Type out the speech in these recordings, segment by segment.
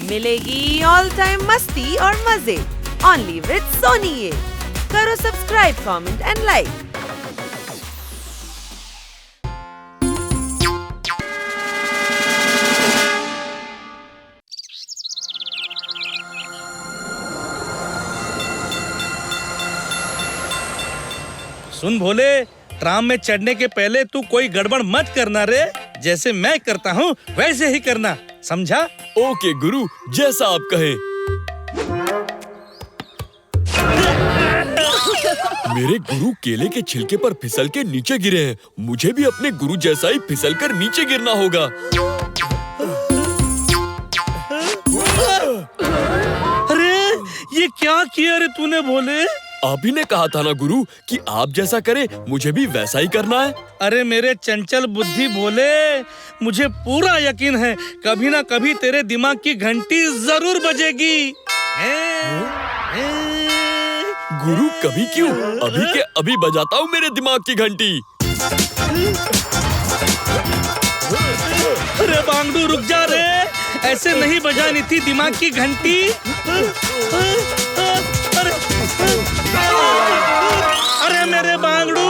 मिलेगी all time मस्ती और मजे ओनली विद सोनी ये। करो subscribe, comment and like. Soon Bhole, tram में चढ़ने के पहले तू कोई गड़बड़ मत करना रे। जैसे मैं करता हूँ वैसे ही करना, समझा? ओके गुरु, जैसा आप कहें। मेरे गुरु केले के छिलके पर फिसल के नीचे गिरे हैं। मुझे भी अपने गुरु जैसा ही फिसल कर नीचे गिरना होगा। अरे ये क्या किया रे तूने भोले? आप ही ने कहा था ना गुरु कि आप जैसा करें मुझे भी वैसा ही करना है। अरे मेरे चंचल बुद्धि भोले, मुझे पूरा यकीन है कभी ना कभी तेरे दिमाग की घंटी जरूर बजेगी। गुरु कभी क्यों, अभी के अभी बजाता हूँ मेरे दिमाग की घंटी। अरे बांगडू रुक जा रे, ऐसे नहीं बजानी थी दिमाग की घंटी। अरे मेरे बांगडू।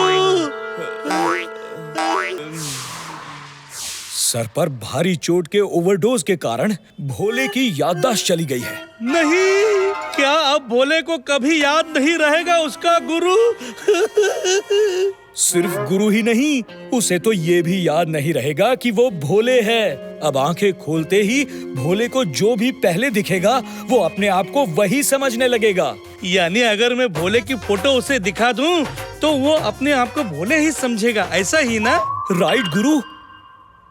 सर पर भारी चोट के ओवरडोज के कारण भोले की याददाश्त चली गई है। नहीं, क्या अब भोले को कभी याद नहीं रहेगा उसका गुरु? सिर्फ गुरु ही नहीं, उसे तो ये भी याद नहीं रहेगा कि वो भोले है। अब आंखें खोलते ही भोले को जो भी पहले दिखेगा वो अपने आप को वही समझने लगेगा। यानी अगर मैं भोले की फोटो उसे दिखा दूं तो वो अपने आप को भोले ही समझेगा, ऐसा ही ना? राइट गुरु,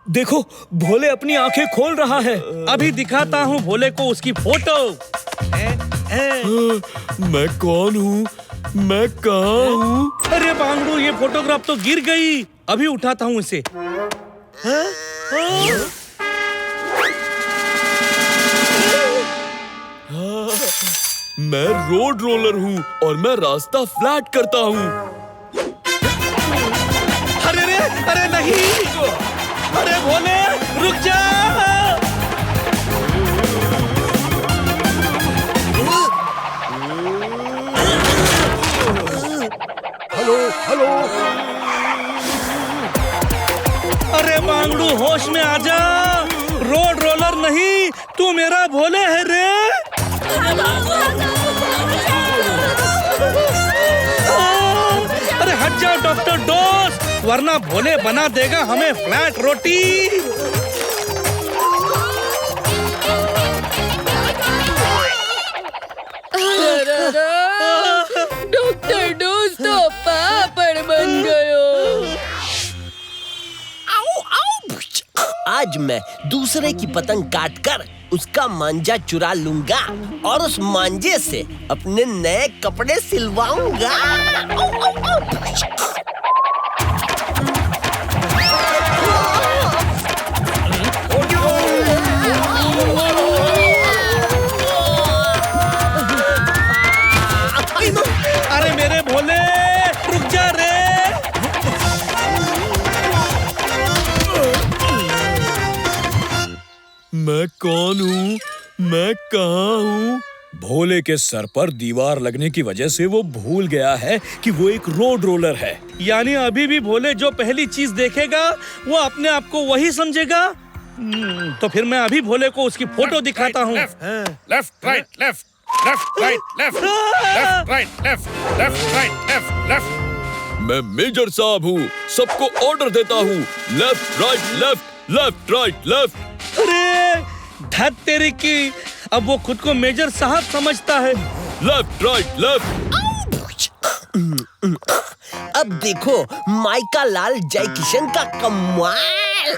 देखो भोले अपनी आंखें खोल रहा है। अभी दिखाता हूँ भोले को उसकी फोटो। मैं कौन हूँ, मैं कहाँ हूँ? अरे बांगड़ू, ये फोटोग्राफ तो गिर गई। अभी उठाता हूँ इसे। मैं रोड रोलर हूँ और मैं रास्ता फ्लैट करता हूँ। अरे नहीं, अरे भोले रुक जा। हेलो। अरे बांगड़ू होश में आ जा, रोड रोलर नहीं, तू मेरा भोले है रे। अरे हट जाओ डॉक्टर डोस, वरना भोले बना देगा हमें फ्लैट रोटी। डॉक्टर डोस तो पापड़ बन गयो। आज मैं दूसरे की पतंग काटकर उसका मांझा चुरा लूंगा और उस मांझे से अपने नए कपड़े सिलवाऊंगा। अरे मेरे भोले रुक जा रे। मैं कौन हूँ, मैं कहाँ हूँ? भोले के सर पर दीवार लगने की वजह से वो भूल गया है कि वो एक रोड रोलर है। यानी अभी भी भोले जो पहली चीज देखेगा वो अपने आप को वही समझेगा। तो फिर मैं अभी भोले को उसकी फोटो दिखाता हूँ। Left right left, left right left, left right left, left right left, left. मैं मेजर साहब हूँ, सबको ऑर्डर देता हूँ। Left right left, left right left. अरे धत तेरी की, अब वो खुद को मेजर साहब समझता है। Left right left. अब देखो माइका लाल जय किशन का कमाल।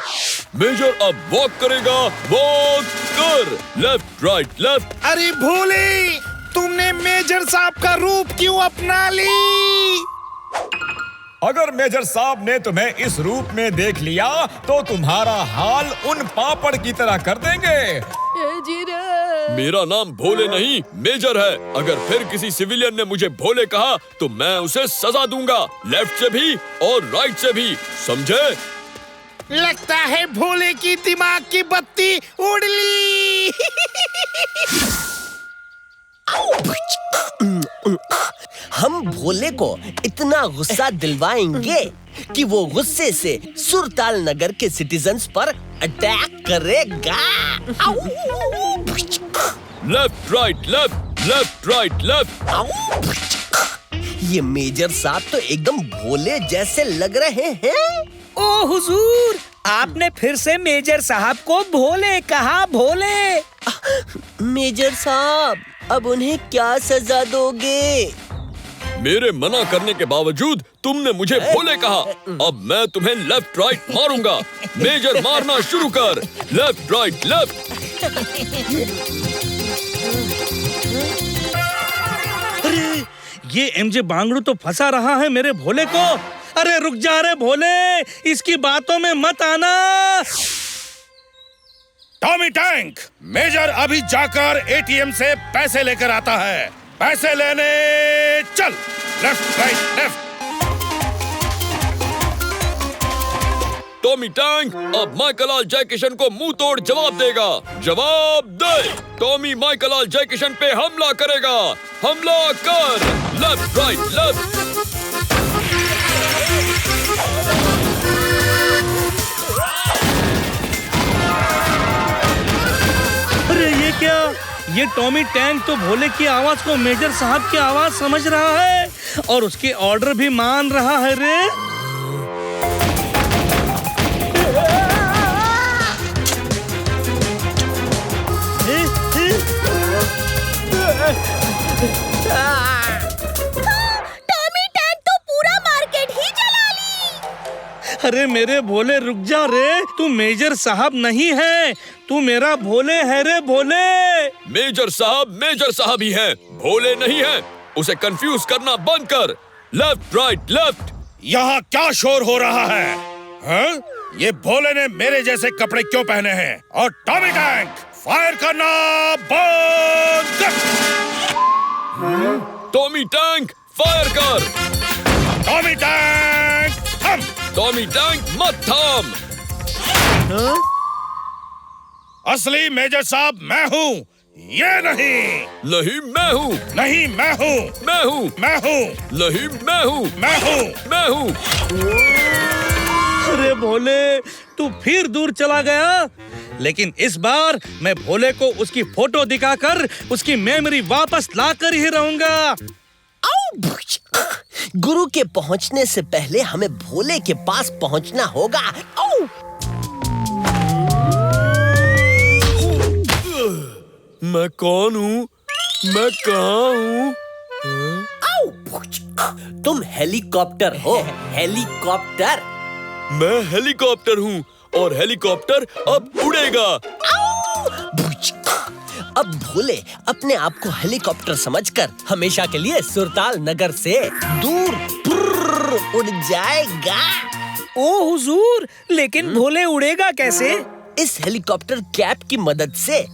मेजर अब वॉक करेगा, वॉक कर। Left right left. अरे भोले, तुमने मेजर साहब का रूप क्यों अपना ली? अगर मेजर साहब ने तुम्हें इस रूप में देख लिया तो तुम्हारा हाल उन पापड़ की तरह कर देंगे। मेरा नाम भोले नहीं मेजर है। अगर फिर किसी सिविलियन ने मुझे भोले कहा तो मैं उसे सजा दूंगा, लेफ्ट से भी और राइट से भी, समझे? लगता है भोले की दिमाग की बत्ती उड़ ली। हम भोले को इतना गुस्सा दिलवाएंगे कि वो गुस्से से सुरताल नगर के सिटीजन्स पर अटैक करेगा। Left right left left right left. ये मेजर साहब तो एकदम भोले जैसे लग रहे हैं। ओ हुजूर, आपने फिर से मेजर साहब को भोले कहा। भोले मेजर साहब, अब उन्हें क्या सजा दोगे? मेरे मना करने के बावजूद तुमने मुझे भोले कहा। अब मैं तुम्हें लेफ्ट राइट मारूंगा। मेजर मारना शुरू कर। Left right left. अरे ये एमजे बांगड़ू तो फंसा रहा है मेरे भोले को। अरे रुक जा रे भोले, इसकी बातों में मत आना। टॉमी टैंक, मेजर अभी जाकर एटीएम से पैसे लेकर आता है। पैसे लेने चल। Left right left. Tommy tank अब माइकल जय किशन को मुंह तोड़ जवाब देगा। जवाब दे। टॉमी माइकल जय किशन पे हमला करेगा। हमला कर। Left right left. अरे ये क्या? ये टॉमी टैंक तो भोले की आवाज को मेजर साहब की आवाज समझ रहा है और उसके ऑर्डर भी मान रहा है रे। टॉमी टैंक तो पूरा मार्केट ही जला ली। अरे मेरे भोले रुक जा रे, तू मेजर साहब नहीं है, तू मेरा भोले है रे भोले। मेजर साहब ही हैं, भोले नहीं हैं। उसे कंफ्यूज करना बंद कर। Left right left. यहाँ क्या शोर हो रहा है? हाँ? ये भोले ने मेरे जैसे कपड़े क्यों पहने हैं? और टॉमी टैंक, फायर करना बंद कर। टॉमी टैंक फायर कर। टॉमी टैंक थम। टॉमी टैंक मत थम। असली मेजर साहब मैं हूँ, ये नहीं। नहीं मैं हूँ। नहीं मैं हूँ। मैं हूँ। मैं हूँ। नहीं मैं हूँ। मैं हूँ। मैं हूँ। अरे भोले, तू फिर दूर चला गया। लेकिन इस बार मैं भोले को उसकी फोटो दिखाकर उसकी मेमोरी वापस लाकर ही रहूंगा। गुरु के पहुंचने से पहले हमें भोले के पास पहुंचना होगा। मैं कौन हूँ? मैं कहाँ हूँ? तुम हेलीकॉप्टर हो। हेलीकॉप्टर। मैं हेलीकॉप्टर हूँ और हेलीकॉप्टर अब उड़ेगा। अब भोले अपने आप को हेलीकॉप्टर समझकर हमेशा के लिए सुरताल नगर से दूर उड़ जाएगा। ओ हुजूर, लेकिन भोले उड़ेगा कैसे? इस हेलीकॉप्टर कैप की मदद से।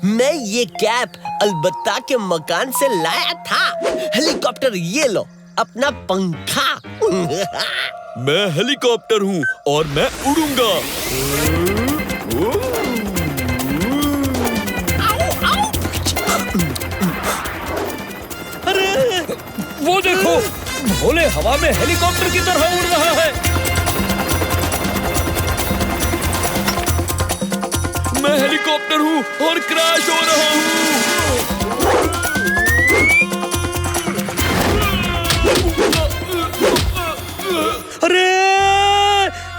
मैं ये कैप अलबत्ता के मकान से लाया था। हेलीकॉप्टर ये लो, अपना पंखा। मैं हेलीकॉप्टर हूँ और मैं उड़ूंगा। अरे वो देखो, भोले हवा में हेलीकॉप्टर की तरह उड़ रहा है। मैं हेलीकॉप्टर हूँ और क्रैश हो रहा हूँ। अरे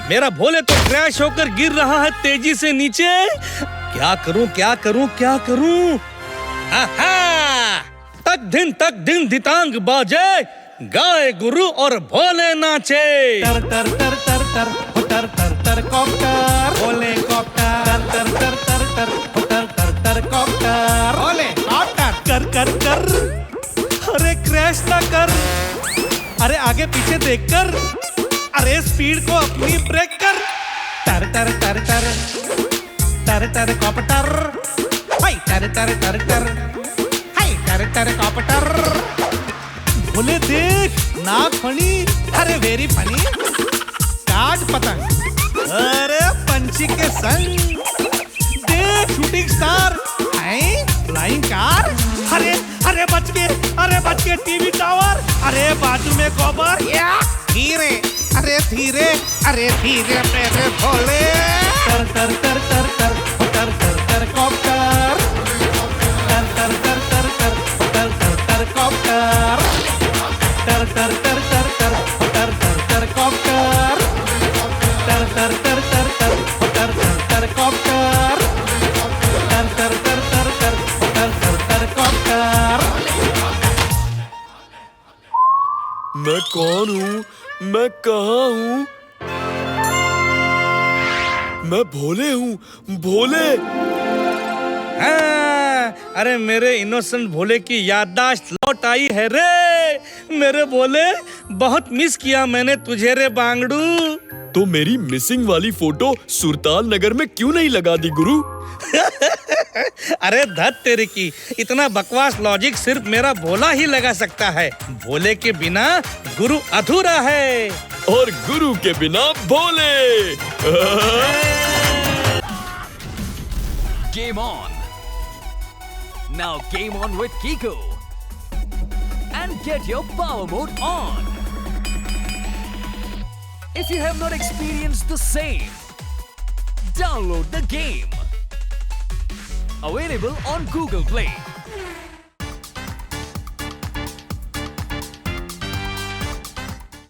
मेरा भोले तो क्रैश होकर गिर रहा है तेजी से नीचे। क्या करूं क्या करूं क्या करूं? तक दिन दितांग बाजे, गाए गुरु और भोले नाचे। टर टर टर टर टर टर टर टर कॉप्टर, भोले कॉप्टर, टर टर टर टर टर टर टर कॉप्टर, भोले कॉप्टर, कर कर कर। अरे क्रैश ना कर, अरे आगे पीछे देख कर, अरे स्पीड को अपनी ब्रेक कर। टर टर टर टर टर टर कॉप्टर, हाय टर टर टर टर, हाय टर टर कॉप्टर। भोले देख, नाक फनी, अरे वेरी फनी। काट पतंग, अरे पंछी के संग। देख शूटिंग स्टार, अरे बच के टीवी टावर, अरे बाजू में गोबर, या धीरे, अरे धीरे, अरे धीरे मेरे भोले। तर तर तर तर तर तर तर तर कॉप्टर, तर तर तर तर तर तर तर तर कॉप्टर, तर तर तर तर तर तर तर तर कॉप्टर, तर तर तर तर तर तर तर तर कॉप्टर, तर तर तर तर तर तर तर तर कॉप्टर। मैं कौन हूँ? मैं कहाँ हूँ? मैं भोले हूँ, भोले। हाँ, अरे मेरे इनोसेंट भोले की याददाश्त लौट आई है रे। मेरे भोले, बहुत मिस किया मैंने तुझे रे बांगड़ू। तो मेरी मिसिंग वाली फोटो सुरताल नगर में क्यों नहीं लगा दी गुरु? अरे धत तेरे की, इतना बकवास लॉजिक सिर्फ मेरा भोला ही लगा सकता है। भोले के बिना गुरु अधूरा है, और गुरु के बिना भोले। Game on. Now game on with Kiko. And get your power mode on. If you have not experienced the same, download the game. Available on Google Play.